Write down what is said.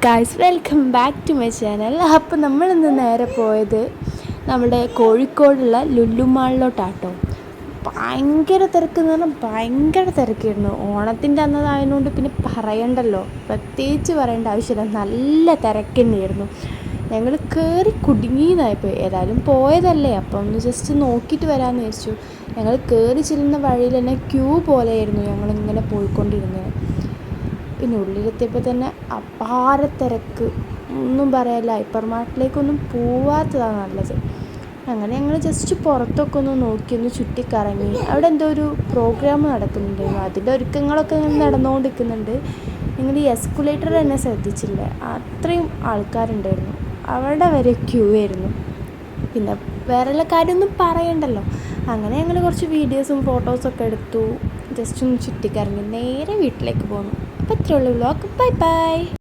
Guys, welcome back to my channel. അപ്പോൾ നമ്മളിന്ന് നേരെ പോയത് നമ്മുടെ കോഴിക്കോടുള്ള ലുലു മാളിലോട്ടാട്ടോ. ഭയങ്കര തിരക്ക് എന്ന് പറഞ്ഞാൽ ഭയങ്കര തിരക്കായിരുന്നു. ഓണത്തിൻ്റെ അന്നതായതുകൊണ്ട് പിന്നെ പറയണ്ടല്ലോ, പ്രത്യേകിച്ച് പറയേണ്ട ആവശ്യമില്ല, നല്ല തിരക്ക് തന്നെയായിരുന്നു. ഞങ്ങൾ കയറി കുടുങ്ങിയതായിപ്പോയി. ഏതായാലും പോയതല്ലേ, അപ്പോൾ ഒന്ന് ജസ്റ്റ് നോക്കിയിട്ട് വരാമെന്ന് വിചാരിച്ചു. ഞങ്ങൾ കയറി ചെല്ലുന്ന വഴിയിൽ തന്നെ ക്യൂ പോലെയായിരുന്നു ഞങ്ങളിങ്ങനെ പോയിക്കൊണ്ടിരുന്നത്. പിന്നെ ഉള്ളിലെത്തിയപ്പോൾ തന്നെ അപാര തിരക്ക്, ഒന്നും പറയാനില്ല. ഹൈപ്പർ മാർട്ടിലേക്കൊന്നും പോവാത്തതാണ് നല്ലത്. അങ്ങനെ ഞങ്ങൾ ജസ്റ്റ് പുറത്തൊക്കെ ഒന്ന് നോക്കി, ഒന്ന് ചുറ്റിക്കറങ്ങി. അവിടെ എന്തോ ഒരു പ്രോഗ്രാം നടക്കുന്നുണ്ടായിരുന്നു, അതിൻ്റെ ഒരുക്കങ്ങളൊക്കെ ഇങ്ങനെ നടന്നുകൊണ്ടിരിക്കുന്നുണ്ട്. നിങ്ങൾ ഈ എസ്കുലേറ്റർ തന്നെ ശ്രദ്ധിച്ചില്ല, അത്രയും ആൾക്കാരുണ്ടായിരുന്നു. അവിടെ വരെ ക്യൂ ആയിരുന്നു. പിന്നെ വേറെയുള്ള കാര്യമൊന്നും പറയണ്ടല്ലോ. അങ്ങനെ ഞങ്ങൾ കുറച്ച് വീഡിയോസും ഫോട്ടോസൊക്കെ എടുത്തു, ജസ്റ്റ് ഒന്ന് ചുറ്റിക്കറങ്ങി നേരെ വീട്ടിലേക്ക് പോന്നു. അപ്പോൾ ഇത്രയേ ഉള്ളൂ വ്ലോഗ്. Bye bye.